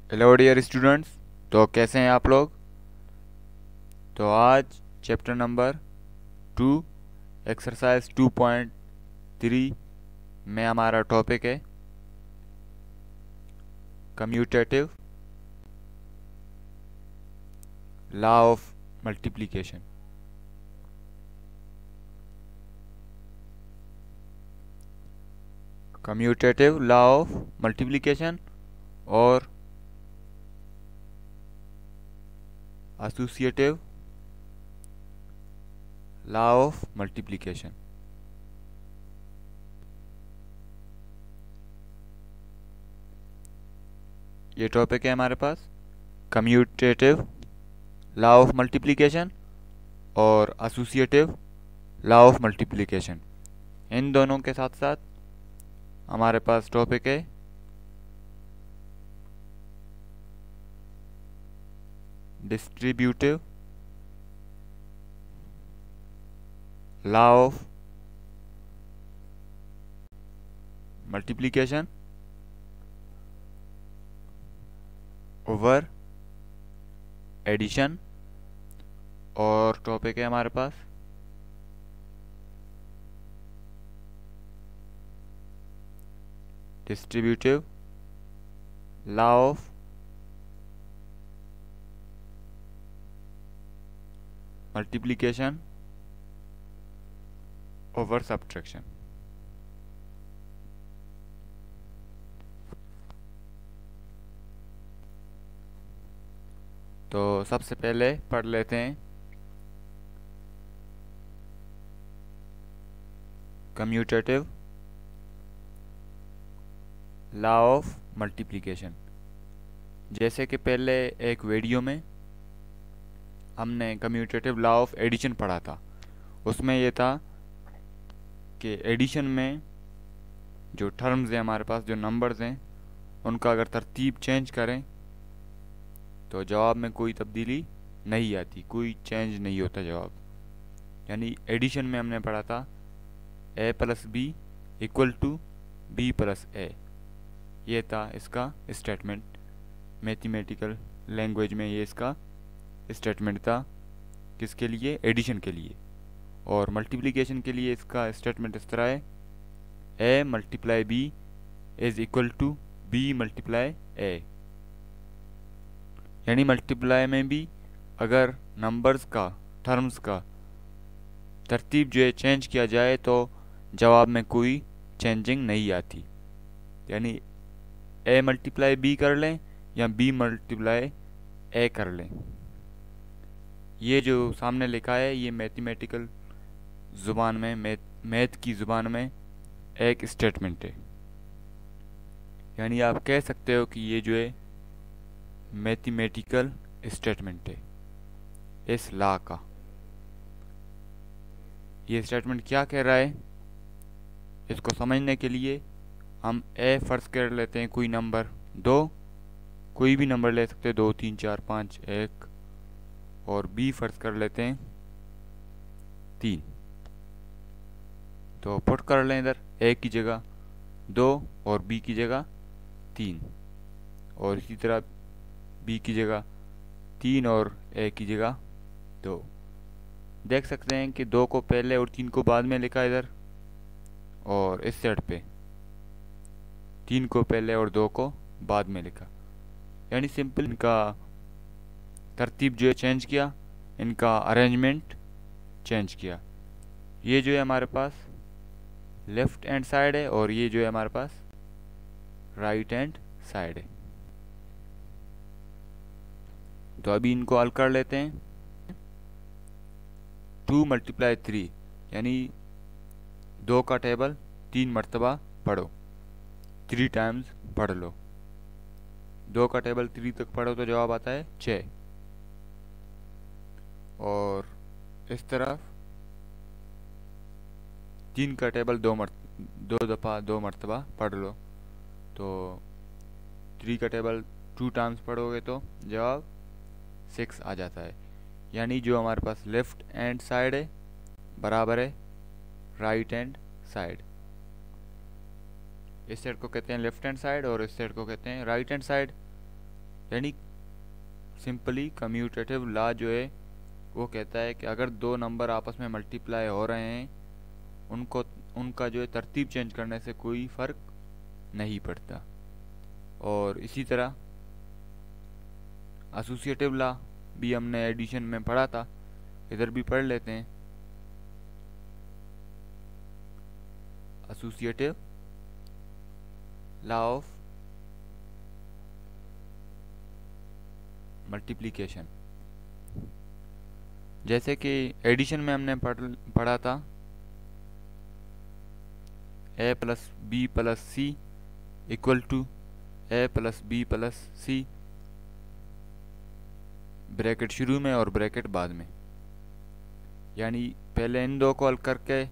Hello dear students. तो कैसे हैं आप लोग। तो आज चैप्टर नंबर 2 एक्सरसाइज 2.3 में हमारा टॉपिक है commutative law of multiplication. Commutative law of multiplication और एसोसिएटिव लॉ ऑफ मल्टीप्लिकेशन। ये टॉपिक है हमारे पास कम्यूटेटिव लॉ ऑफ मल्टीप्लिकेशन और एसोसिएटिव लॉ ऑफ मल्टीप्लिकेशन। इन दोनों के साथ साथ हमारे पास टॉपिक है distributive law of multiplication over addition और टॉपिक है हमारे पास distributive law of multiplication over subtraction. तो सबसे पहले पढ़ लेते हैं कम्यूटेटिव लॉ ऑफ मल्टीप्लिकेशन। जैसे कि पहले एक वीडियो में हमने कम्यूटेटिव लॉ ऑफ एडिशन पढ़ा था, उसमें ये था कि एडिशन में जो टर्म्स हैं हमारे पास, जो नंबर्स हैं, उनका अगर तरतीब चेंज करें तो जवाब में कोई तब्दीली नहीं आती, कोई चेंज नहीं होता जवाब। यानी एडिशन में हमने पढ़ा था a plus B equal to B plus A. ये था इसका स्टेटमेंट, मैथमेटिकल लैंग्वेज में ये इसका स्टेटमेंट था। किसके लिए? एडिशन के लिए। और मल्टीप्लिकेशन के लिए इसका स्टेटमेंट इस तरह है a multiply b is equal to b multiply a। यानी मल्टीप्लाई में भी अगर नंबर्स का, टर्म्स का तरतीब जो है चेंज किया जाए तो जवाब में कोई चेंजिंग नहीं आती। यानी a मल्टीप्लाई b कर लें या b मल्टीप्लाई a कर लें, ये जो सामने लिखा है ये मैथमेटिकल ज़ुबान में, मैथ की ज़ुबान में एक स्टेटमेंट है। यानी आप कह सकते हो कि ये जो है मैथमेटिकल स्टेटमेंट है इस लॉ का। ये स्टेटमेंट क्या कह रहा है, इसको समझने के लिए हम ए फर्ज कर लेते हैं कोई नंबर 2, कोई भी नंबर ले सकते हैं 2 3 4 5 1, और बी फर्ज कर लेते हैं 3। तो पुट कर लें इधर ए की जगह 2 और बी की जगह 3, और इसी तरह बी की जगह 3 और ए की जगह 2। देख सकते हैं कि 2 को पहले और 3 को बाद में लिखा इधर, और इस साइड पे 3 को पहले और 2 को बाद में लिखा। यानी सिंपल इनका तरतीब जो है चेंज किया, इनका अरेंजमेंट चेंज किया। ये जो है हमारे पास लेफ्ट हैंड साइड है और ये जो है हमारे पास राइट हैंड साइड है। तो अभी इनको हल कर लेते हैं। 2 मल्टीप्लाई 3 यानी 2 का टेबल 3 मरतबा पढ़ो, 3 टाइम्स पढ़ लो। 2 का टेबल 3 तक पढ़ो तो जवाब आता है 6। और इस तरफ 3 का टेबल 2 दफ़ा 2 मरतबा पढ़ लो, तो 3 का टेबल 2 टाइम्स पढ़ोगे तो जवाब 6 आ जाता है। यानी जो हमारे पास लेफ्ट हैंड साइड है बराबर है राइट हैंड साइड। इस साइड को कहते हैं लेफ्ट हैंड साइड और इस साइड को कहते हैं राइट हैंड साइड। यानी सिंपली कम्यूटेटिव लॉ जो है वो कहता है कि अगर दो नंबर आपस में मल्टीप्लाई हो रहे हैं उनको उनका जो है तरतीब चेंज करने से कोई फ़र्क नहीं पड़ता। और इसी तरह एसोसिएटिव लॉ भी हमने एडिशन में पढ़ा था, इधर भी पढ़ लेते हैं। एसोसिएटिव लॉ ऑफ मल्टीप्लिकेशन, जैसे कि एडिशन में हमने पढ़ा था a plus B plus C equal to a plus B plus C, bracket शुरू में और ब्रैकेट बाद में। यानी पहले इन दो को हल करके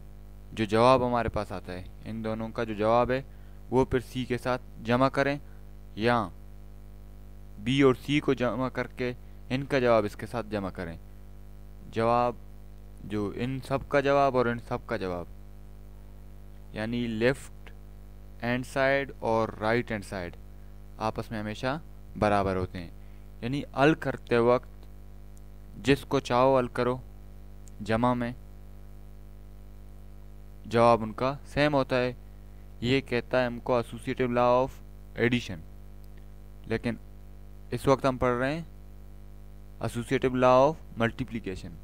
जो जवाब हमारे पास आता है, इन दोनों का जो जवाब है वो फिर सी के साथ जमा करें, या बी और सी को जमा करके इनका जवाब इसके साथ जमा करें। जवाब जो इन सब का जवाब और इन सब का जवाब, यानी लेफ्ट हैंड साइड और राइट हैंड साइड आपस में हमेशा बराबर होते हैं। यानी हल करते वक्त जिसको चाहो हल करो, जमा में जवाब उनका सेम होता है। ये कहता है हमको एसोसिएटिव लॉ ऑफ एडिशन। लेकिन इस वक्त हम पढ़ रहे हैं एसोसिएटिव लॉ ऑफ मल्टीप्लिकेशन।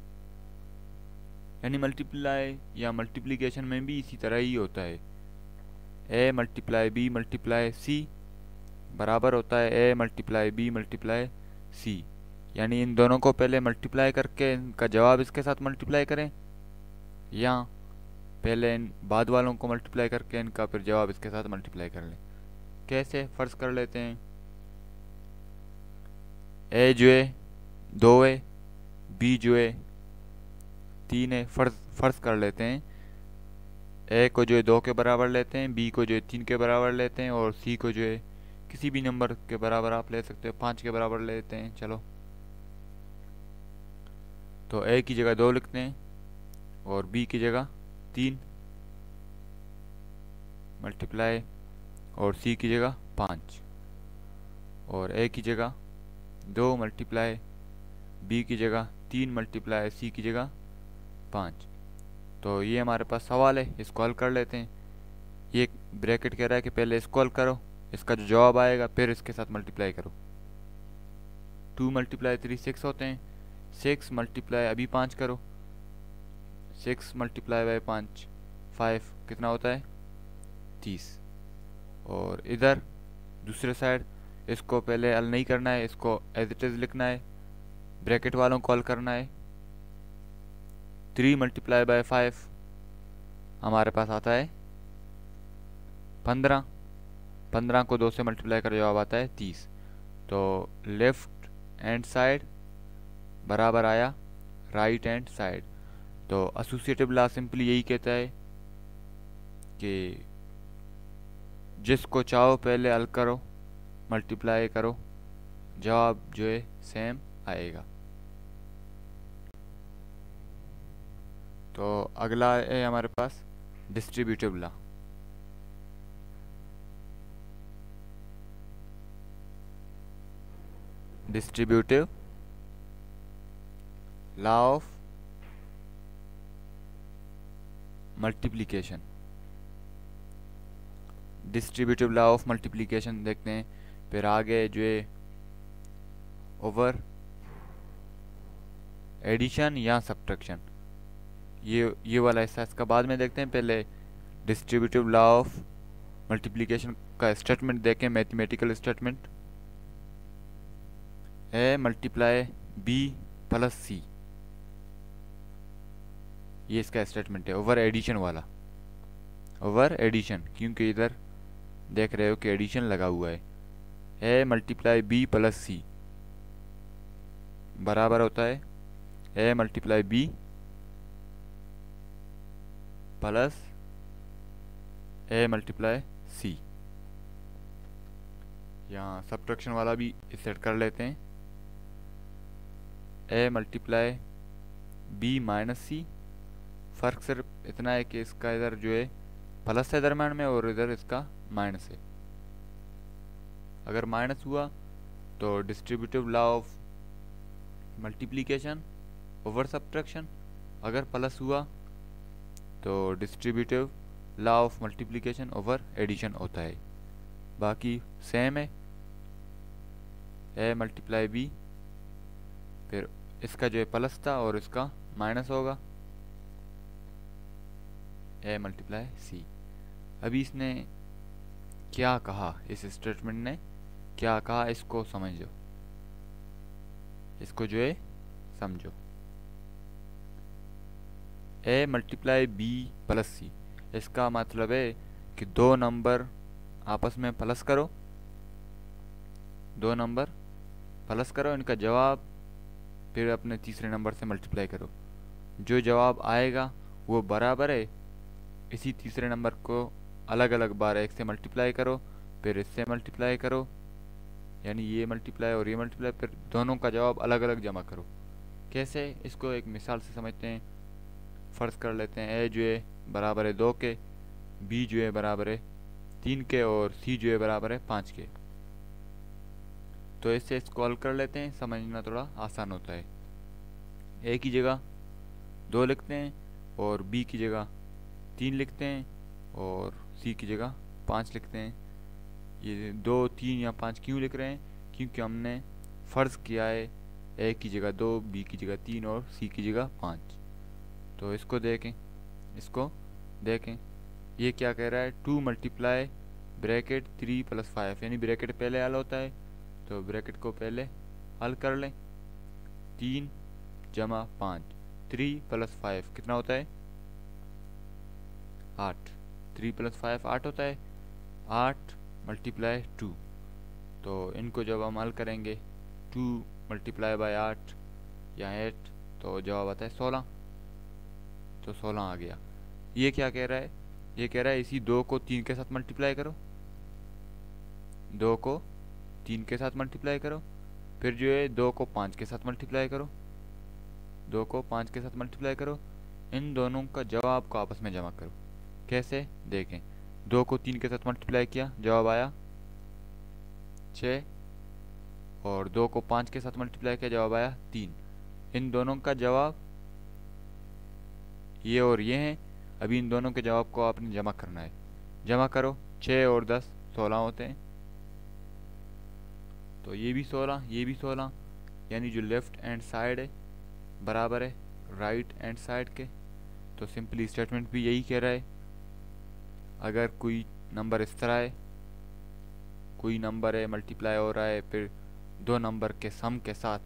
यानी मल्टीप्लाई या मल्टीप्लिकेशन में भी इसी तरह ही होता है। A multiply B multiply C बराबर होता है A multiply B multiply C. यानी इन दोनों को पहले मल्टीप्लाई करके इनका जवाब इसके साथ मल्टीप्लाई करें, या पहले इन बाद वालों को मल्टीप्लाई करके इनका फिर जवाब इसके साथ मल्टीप्लाई कर लें। कैसे, फ़र्ज़ कर लेते हैं ए जो है 2 है, बी जो है 3 है। फ़र्ज़ कर लेते हैं ए को जो है 2 के बराबर लेते हैं, बी को जो है 3 के बराबर लेते हैं, और सी को जो है किसी भी नंबर के बराबर आप ले सकते हो, 5 के बराबर लेते हैं। चलो, तो ए की जगह 2 लिखते हैं और बी की जगह 3 मल्टीप्लाई, और सी की जगह 5, और ए की जगह 2 मल्टीप्लाई, बी की जगह 3 मल्टीप्लाई, सी की जगह 5। तो ये हमारे पास सवाल है, इसको हल कर लेते हैं। ये ब्रैकेट कह रहा है कि पहले इसको हल करो, इसका जो जवाब आएगा फिर इसके साथ मल्टीप्लाई करो। 2 मल्टीप्लाई 3 6 होते हैं, 6 मल्टीप्लाई अभी 5 करो, 6 मल्टीप्लाई बाई 5 5 कितना होता है 30। और इधर दूसरे साइड इसको पहले हल नहीं करना है, इसको एज इट इज़ लिखना है, ब्रैकेट वालों को हल करना है। 3 मल्टीप्लाई बाई 5 हमारे पास आता है 15, 15 को 2 से मल्टीप्लाई कर जवाब आता है 30। तो लेफ्ट हैंड साइड बराबर आया राइट हैंड साइड। तो एसोसिएटिव लॉ सिंपली यही कहता है कि जिसको चाहो पहले हल करो, मल्टीप्लाई करो, जवाब जो है सेम आएगा। तो अगला है हमारे पास distributive law. Distributive law of multiplication. Distributive law of multiplication देखते हैं। फिर आगे जो है ओवर एडिशन या सब्ट्रैक्शन, ये वाला हिस्सा इसका बाद में देखते हैं। पहले डिस्ट्रीब्यूटिव लॉ ऑफ मल्टीप्लिकेशन का स्टेटमेंट देखें, mathematical statement. A multiply B plus सी, ये इसका स्टेटमेंट है ओवर एडिशन वाला। ओवर एडिशन क्योंकि इधर देख रहे हो कि एडिशन लगा हुआ है। ए मल्टीप्लाई बी प्लस सी बराबर होता है A multiply B plus A multiply C. यहाँ सब्ट्रैक्शन वाला भी सेट कर लेते हैं। ए मल्टीप्लाई बी माइनस सी, फ़र्क सिर्फ इतना है कि इसका इधर जो है प्लस है दरम्यान में और इधर इसका माइनस है। अगर माइनस हुआ तो distributive law of multiplication over subtraction, अगर प्लस हुआ तो distributive law of multiplication over addition होता है। बाकी सेम है, ए मल्टीप्लाई बी, फिर इसका जो है प्लस था और इसका माइनस होगा, ए मल्टीप्लाई सी। अभी इसने क्या कहा, इस स्टेटमेंट ने क्या कहा, इसको समझो, इसको जो है समझो। ए मल्टीप्लाई बी प्लस सी, इसका मतलब है कि दो नंबर आपस में प्लस करो, दो नंबर प्लस करो, इनका जवाब फिर अपने तीसरे नंबर से मल्टीप्लाई करो, जो जवाब आएगा वो बराबर है इसी तीसरे नंबर को अलग अलग बार एक से मल्टीप्लाई करो, फिर इससे मल्टीप्लाई करो, यानी ये मल्टीप्लाई और ये मल्टीप्लाई, फिर दोनों का जवाब अलग अलग जमा करो। कैसे, इसको एक मिसाल से समझते हैं। फ़र्ज़ कर लेते हैं ए जो है बराबर है 2 के, बी जो है बराबर है 3 के और सी जो है बराबर है 5 के। तो इससे इसको हल कर लेते हैं, समझना थोड़ा आसान होता है। ए की जगह 2 लिखते हैं और बी की जगह 3 लिखते हैं और सी की जगह 5 लिखते हैं। ये 2, 3 या 5 क्यों लिख रहे हैं? क्योंकि हमने फ़र्ज़ किया है ए की जगह 2, बी की जगह 3 और सी की जगह 5। तो इसको देखें, इसको देखें, ये क्या कह रहा है, 2 मल्टीप्लाई ब्रैकेट 3 प्लस 5, यानी ब्रैकेट पहले हल होता है, तो ब्रैकेट को पहले हल कर लें। 3 जमा 5, 3 प्लस 5 कितना होता है? 8। 3 प्लस 5 8 होता है। 8 मल्टीप्लाई 2, तो इनको जब हम हल करेंगे 2 मल्टीप्लाई बाय 8 या 8, तो जवाब आता है 16। तो 16 आ गया। ये क्या कह रहा है? ये कह रहा है इसी 2 को 3 के साथ मल्टीप्लाई करो, 2 को 3 के साथ मल्टीप्लाई करो, फिर जो है 2 को 5 के साथ मल्टीप्लाई करो, 2 को 5 के साथ मल्टीप्लाई करो, इन दोनों का जवाब को आपस में जमा करो। कैसे, देखें, 2 को 3 के साथ मल्टीप्लाई किया, जवाब आया 6, और 2 को 5 के साथ मल्टीप्लाई किया, जवाब आया 3। इन दोनों का जवाब ये और ये हैं। अभी इन दोनों के जवाब को आपने जमा करना है। जमा करो, 6 और 10 16 होते हैं, तो ये भी 16, ये भी 16, यानी जो लेफ्ट हैंड साइड है बराबर है राइट हैंड साइड के। तो सिंपली स्टेटमेंट भी यही कह रहा है, अगर कोई नंबर इस तरह है, कोई नंबर है मल्टीप्लाई हो रहा है, फिर दो नंबर के सम के साथ,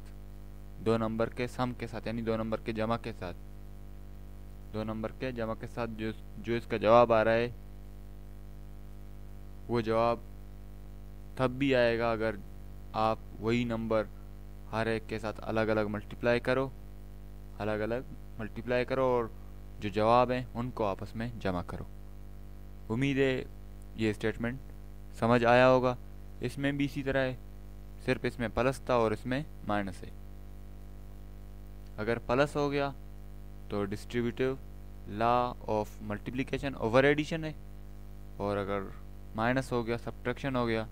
दो नंबर के सम के साथ, यानी दो नंबर के जमा के साथ, दो नंबर के जमा के साथ जो इसका जवाब आ रहा है, वो जवाब तब भी आएगा अगर आप वही नंबर हर एक के साथ अलग अलग मल्टीप्लाई करो, अलग अलग मल्टीप्लाई करो, और जो जवाब हैं उनको आपस में जमा करो। उम्मीद है ये स्टेटमेंट समझ आया होगा। इसमें भी इसी तरह है, सिर्फ इसमें प्लस था और इसमें माइनस है। अगर प्लस हो गया तो distributive law of multiplication over addition है, और अगर माइनस हो गया, सब्ट्रैक्शन हो गया,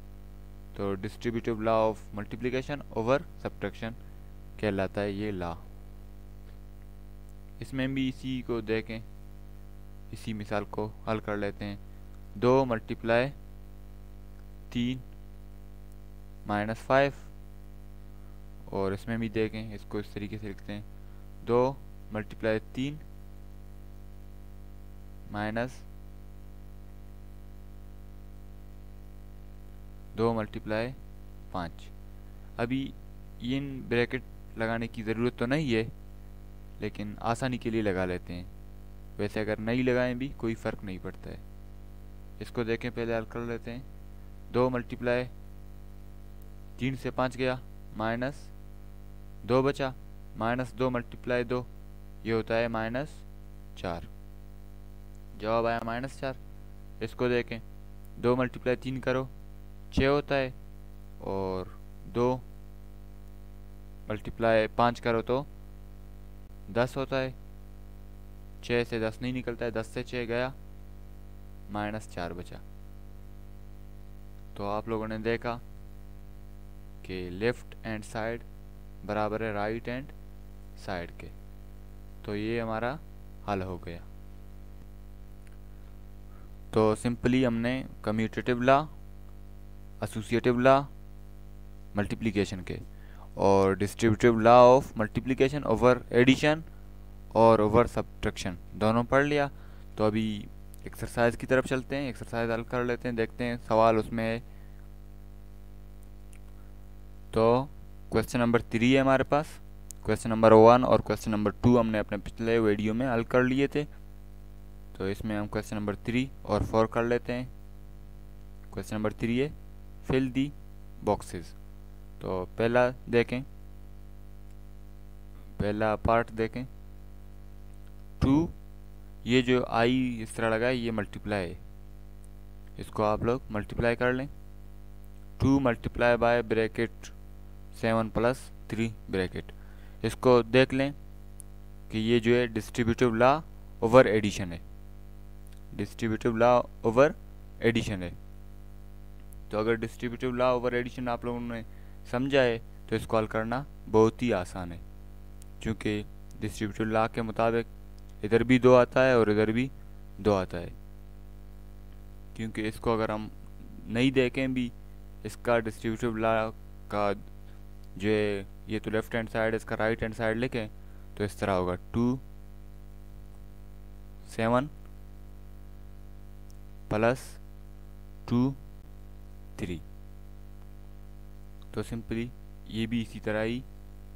तो distributive law of multiplication over subtraction कहलाता है ये लॉ। इसमें भी इसी को देखें, इसी मिसाल को हल कर लेते हैं। 2 मल्टीप्लाई 3 माइनस 5, और इसमें भी देखें, इसको इस तरीके से लिखते हैं, 2 मल्टीप्लाई 3 माइनस 2 मल्टीप्लाई 5। अभी इन ब्रैकेट लगाने की ज़रूरत तो नहीं है, लेकिन आसानी के लिए लगा लेते हैं। वैसे अगर नहीं लगाएं भी कोई फ़र्क नहीं पड़ता है। इसको देखें, पहले हल कर लेते हैं। 2 मल्टीप्लाई 3 से 5 गया, माइनस 2 बचा, माइनस 2 मल्टीप्लाई 2, ये होता है -4। जवाब आया -4। इसको देखें, 2 मल्टीप्लाई 3 करो 6 होता है, और 2 मल्टीप्लाई 5 करो तो 10 होता है। 6 से 10 नहीं निकलता है, 10 से 6 गया, -4 बचा। तो आप लोगों ने देखा कि लेफ़्ट हैंड साइड बराबर है राइट हैंड साइड के। तो ये हमारा हल हो गया। तो सिंपली हमने commutative law, associative law multiplication के और distributive law of multiplication over addition और ओवर सब्ट्रैक्शन दोनों पढ़ लिया। तो अभी एक्सरसाइज की तरफ चलते हैं, एक्सरसाइज हल कर लेते हैं, देखते हैं सवाल उसमें है। तो क्वेश्चन नंबर 3 है हमारे पास। क्वेश्चन नंबर 1 और क्वेश्चन नंबर 2 हमने अपने पिछले वीडियो में हल कर लिए थे। तो इसमें हम क्वेश्चन नंबर 3 और 4 कर लेते हैं। क्वेश्चन नंबर 3 है फिल दी बॉक्सेस। तो पहला देखें, पहला पार्ट देखें। 2, ये जो आई इस तरह लगा है ये मल्टीप्लाई है, इसको आप लोग मल्टीप्लाई कर लें। 2 multiply by bracket 7 plus 3 bracket, इसको देख लें कि ये जो है डिस्ट्रीब्यूटिव लॉ ओवर एडिशन है, डिस्ट्रीब्यूटिव लॉ ओवर एडिशन है। तो अगर डिस्ट्रीब्यूटिव लॉ ओवर एडिशन आप लोगों ने समझा है तो इसको हल करना बहुत ही आसान है, क्योंकि डिस्ट्रीब्यूटिव लॉ के मुताबिक इधर भी 2 आता है और इधर भी 2 आता है। क्योंकि इसको अगर हम नहीं देखें भी, इसका डिस्ट्रीब्यूटिव लॉ का जो है ये तो लेफ्ट हैंड साइड, इसका राइट हैंड साइड लिखें तो इस तरह होगा 2 7 प्लस 2 3। तो सिंपली ये भी इसी तरह ही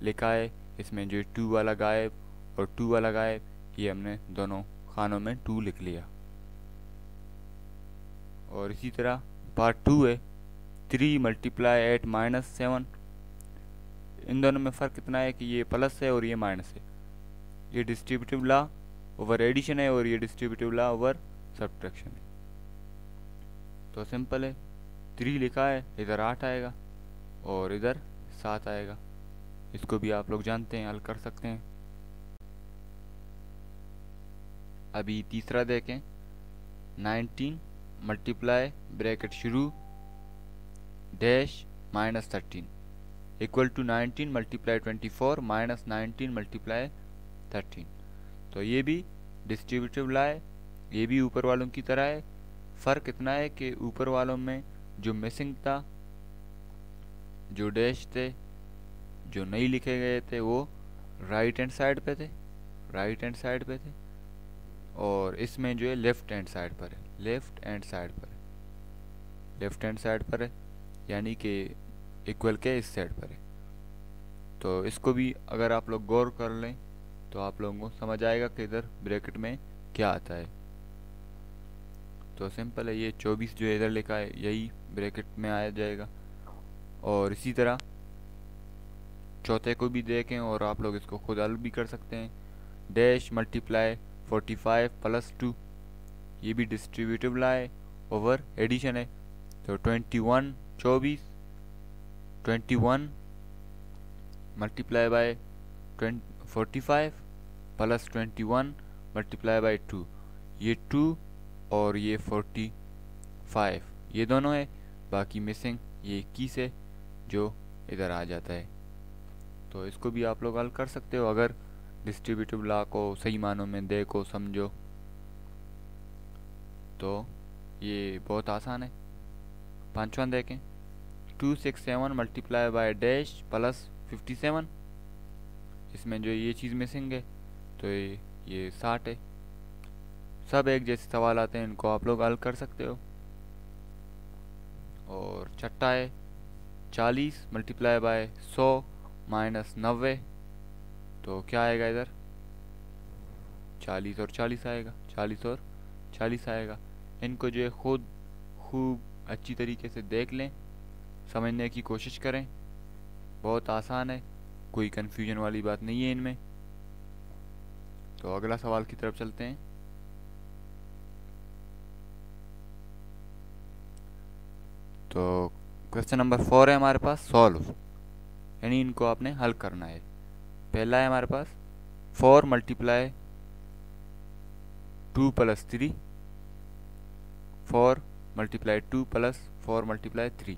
लिखा है, इसमें जो 2 वाला गायब और 2 वाला गायब, ये हमने दोनों खानों में 2 लिख लिया। और इसी तरह पार्ट 2 है 3 मल्टीप्लाई 8 माइनस 7। इन दोनों में फ़र्क इतना है कि ये प्लस है और ये माइनस है। ये डिस्ट्रीब्यूटिव लॉ ओवर एडिशन है और ये डिस्ट्रीब्यूटिव लॉ ओवर सब्ट्रैक्शन है। तो सिंपल है, 3 लिखा है, इधर 8 आएगा और इधर 7 आएगा। इसको भी आप लोग जानते हैं, हल कर सकते हैं। अभी तीसरा देखें। 19 मल्टीप्लाई ब्रैकेट शुरू dash minus 13 equal to 19 multiply 24 minus 19 multiply 13। तो ये भी डिस्ट्रीब्यूटिव लॉ है, ये भी ऊपर वालों की तरह है। फ़र्क इतना है कि ऊपर वालों में जो मिसिंग था, जो डैश थे, जो नहीं लिखे गए थे, वो राइट हैंड साइड पे थे, राइट हैंड साइड पे थे, और इसमें जो है लेफ्ट हैंड साइड पर है, लेफ्ट हैंड साइड पर है, लेफ्ट हैंड साइड पर है, यानी कि इक्वल के इस साइड पर है। तो इसको भी अगर आप लोग गौर कर लें तो आप लोगों को समझ आएगा कि इधर ब्रैकेट में क्या आता है। तो सिंपल है, ये 24 जो इधर लिखा है यही ब्रैकेट में आ जाएगा। और इसी तरह चौथे को भी देखें और आप लोग इसको खुद हल भी कर सकते हैं। डैश मल्टीप्लाई 45 प्लस 2, ये भी डिस्ट्रीब्यूटिव लॉ है, ओवर एडिशन है। तो 21 multiply by 45 plus 21 multiply by 2, ये 2 और ये 45, ये दोनों है। बाकी मिसिंग ये 21 है जो इधर आ जाता है। तो इसको भी आप लोग हल कर सकते हो अगर डिस्ट्रीब्यूटिव लॉ को सही मानों में देखो, समझो। तो ये बहुत आसान है। 5वां देखें। 267 मल्टीप्लाई बाय डैश प्लस 57, इसमें जो ये चीज़ मिसिंग है तो ये 60 है। सब एक जैसे सवाल आते हैं, इनको आप लोग हल कर सकते हो। और छठा है 40 मल्टीप्लाई बाय 100 माइनस 90, तो क्या आएगा इधर 40 और 40 आएगा, 40 और 40 आएगा। इनको जो है खुद खूब अच्छी तरीके से देख लें, समझने की कोशिश करें। बहुत आसान है, कोई कन्फ्यूजन वाली बात नहीं है इनमें। तो अगला सवाल की तरफ चलते हैं। तो क्वेश्चन नंबर 4 है हमारे पास सॉल्व, यानी इनको आपने हल करना है। पहला है हमारे पास 4 multiply 2 plus 3, 4 multiply 2 plus 4 multiply 3।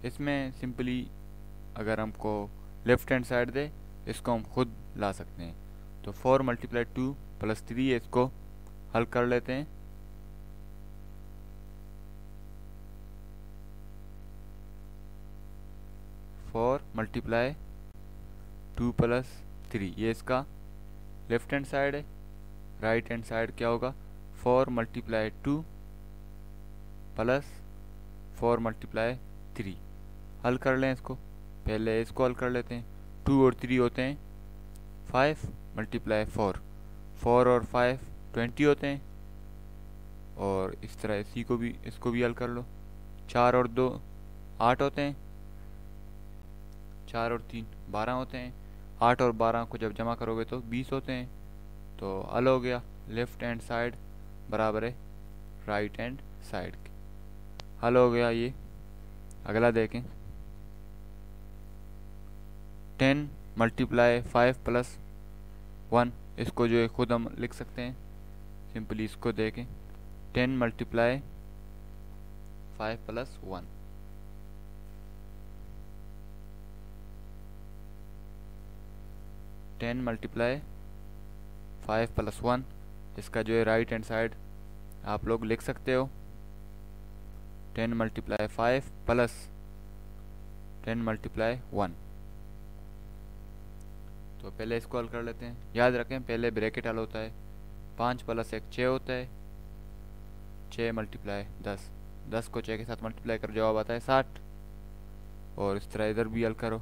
इसमें सिंपली अगर हमको लेफ्ट हैंड साइड दे, इसको हम खुद ला सकते हैं। तो 4 मल्टीप्लाई 2 प्लस 3, इसको हल कर लेते हैं। फोर मल्टीप्लाई 2 प्लस 3, ये इसका लेफ्ट हैंड साइड है। राइट हैंड साइड क्या होगा? 4 मल्टीप्लाई 2 प्लस 4 मल्टीप्लाई 3। हल कर लें इसको, पहले इसको हल कर लेते हैं। 2 और 3 होते हैं 5 मल्टीप्लाई 4, 4 और 5 20 होते हैं। और इस तरह इसको भी हल कर लो। 4 और 2 8 होते हैं, 4 और 3 12 होते हैं। 8 और 12 को जब जमा करोगे तो 20 होते हैं। तो हल हो गया। लेफ्ट हैंड साइड बराबर है राइट हैंड साइड के। हल हो गया ये। अगला देखें, 10 मल्टीप्लाई 5 प्लस 1, इसको जो है खुद हम लिख सकते हैं सिंपली। इसको देखें, 10 मल्टीप्लाई 5 प्लस 1, 10 मल्टीप्लाई 5 प्लस 1, इसका जो है राइट हैंड साइड आप लोग लिख सकते हो 10 मल्टीप्लाई 5 प्लस 10 मल्टीप्लाई 1। तो पहले इसको हल कर लेते हैं। याद रखें पहले ब्रैकेट हल होता है। 5 प्लस 1 6 होता है, 6 मल्टीप्लाई 10, 10 को 6 के साथ मल्टीप्लाई करो, जवाब आता है 60। और इस तरह इधर भी हल करो,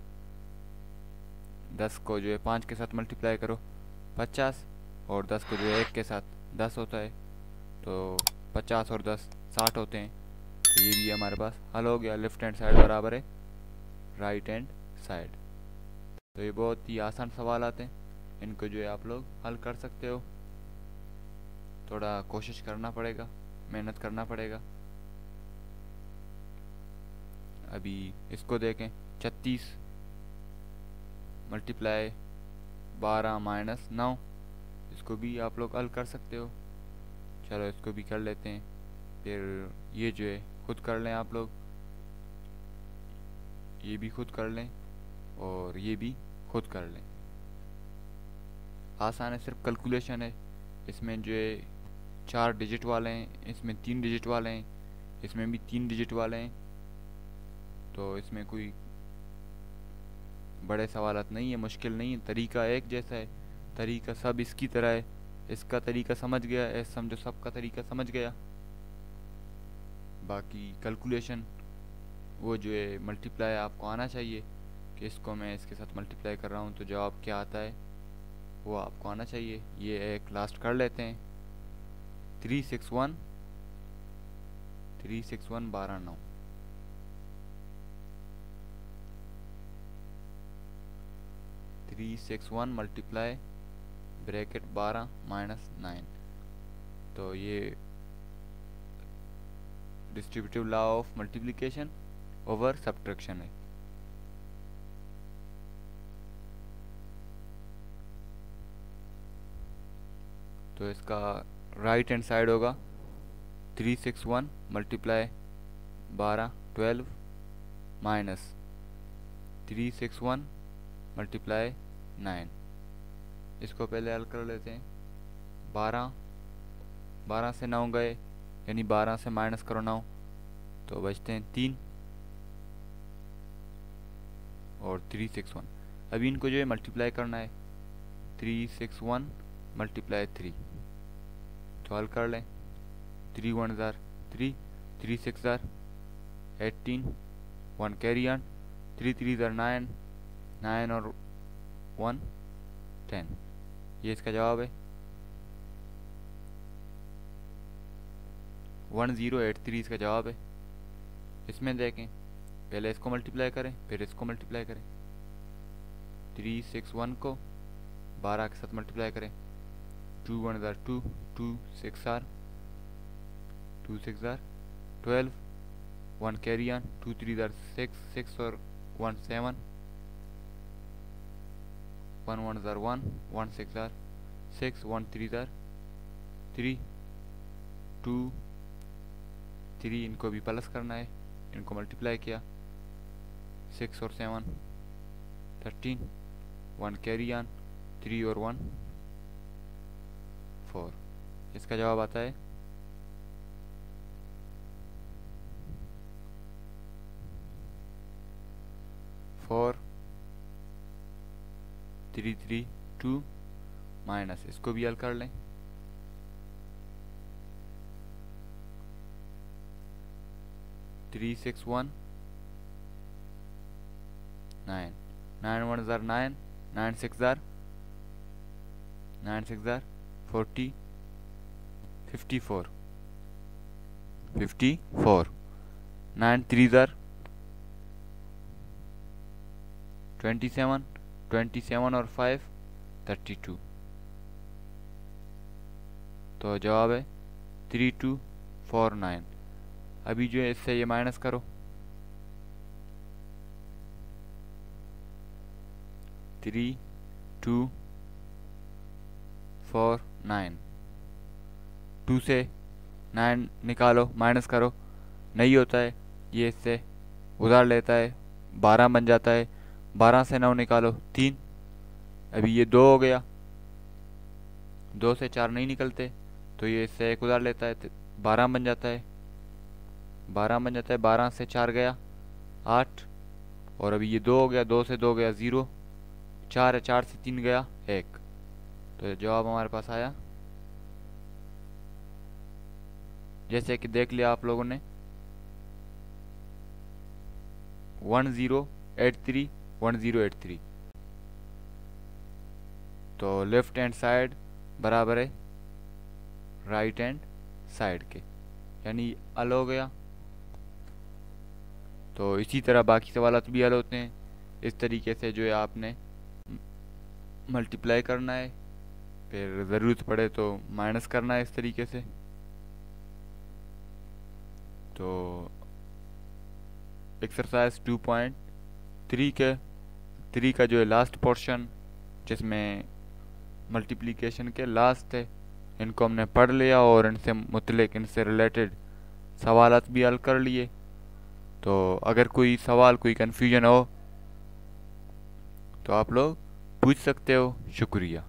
10 को जो है 5 के साथ मल्टीप्लाई करो 50, और 10 को जो है 1 के साथ 10 होता है। तो 50 और 10 60 होते हैं। तो ये भी हमारे पास हल हो गया। लेफ्ट हैंड साइड बराबर है राइट हैंड साइड। तो ये बहुत ही आसान सवाल आते हैं, इनको जो है आप लोग हल कर सकते हो। थोड़ा कोशिश करना पड़ेगा, मेहनत करना पड़ेगा। अभी इसको देखें, 36 मल्टीप्लाई 12 माइनस 9, इसको भी आप लोग हल कर सकते हो। चलो इसको भी कर लेते हैं। फिर ये जो है खुद कर लें आप लोग, ये भी खुद कर लें और ये भी खुद कर लें। आसान है, सिर्फ कैलकुलेशन है। इसमें जो है 4 डिजिट वाले हैं, इसमें 3 डिजिट वाले हैं, इसमें भी 3 डिजिट वाले हैं। तो इसमें कोई बड़े सवालात नहीं है, मुश्किल नहीं है, तरीका एक जैसा है। तरीका सब इसकी तरह है, इसका तरीका समझ गया, ऐसा समझो सबका तरीका समझ गया। बाकी कैलकुलेशन वो जो है मल्टीप्लाई आपको आना चाहिए कि इसको मैं इसके साथ मल्टीप्लाई कर रहा हूँ तो जवाब क्या आता है वो आपको आना चाहिए। ये एक लास्ट कर लेते हैं, 361 12 9। 361 मल्टीप्लाई ब्रैकेट 12 माइनस 9। तो ये distributive law of multiplication over subtraction है। तो इसका राइट हैंड साइड होगा 361 मल्टीप्लाई 12 माइनस 361 मल्टीप्लाई 9। इसको पहले हल कर लेते हैं। 12 से 9 गए, यानी 12 से माइनस करो 9, तो बचते हैं 3 और 361। अभी इनको जो है मल्टीप्लाई करना है, 361 मल्टीप्लाई 3। तो हल कर लें, 3 1 jar 3, 3 6 jar 18, 1 carry on, 3 3 jar 9, 9 और 1 10। ये इसका जवाब है। 1083 इसका जवाब है। इसमें देखें, पहले इसको मल्टीप्लाई करें फिर इसको मल्टीप्लाई करें। 361 को 12 के साथ मल्टीप्लाई करें, 2 1 jar 2, 2 6 jar 12, 1 carry on, 2 3 jar 6, 6 और 1 7, 1 1 जार 1, 1 6 जार 6, 1 3 जार 3, 2 3, इनको भी प्लस करना है, इनको मल्टीप्लाई किया, 6 और 7 13, 1 कैरी ऑन, 3 और 1 4। इसका जवाब आता है 4 3 3 2 माइनस, इसको भी हल कर लें। 3 6 1 9, 9 1 जार 9, 9 6 जार 40, 54, 9 3 जार 27, 27 और 5 32। तो जवाब है 3249। अभी जो है इससे ये माइनस करो, 3 2 4 9, 2 से 9 निकालो, माइनस करो, नहीं होता है, ये इससे उधार लेता है, 12 बन जाता है। 12 से 9 निकालो 3, अभी ये 2 हो गया, 2 से 4 नहीं निकलते, तो ये इससे एक उधार लेता है, 12 बन जाता है, 12 बन जाता है। 12 से 4 गया 8, और अभी ये 2 हो गया, 2 से 2 गया 0, 4 है, 4 से 3 गया 1। तो जवाब हमारे पास आया, जैसे कि देख लिया आप लोगों ने, 1083 1083। तो लेफ्ट हैंड साइड बराबर है राइट हैंड साइड के, यानी हल हो गया। तो इसी तरह बाकी सवाल भी हल होते हैं। इस तरीके से जो है आपने मल्टीप्लाई करना है, फिर ज़रूरत पड़े तो माइनस करना है इस तरीके से। तो एक्सरसाइज 2.3 का जो है लास्ट पोर्शन, जिसमें मल्टीप्लिकेशन के लास्ट है, इनको हमने पढ़ लिया और इनसे मुतल्लिक, इनसे रिलेटेड सवालात भी हल कर लिए। तो अगर कोई सवाल, कोई कन्फ्यूजन हो तो आप लोग पूछ सकते हो। शुक्रिया।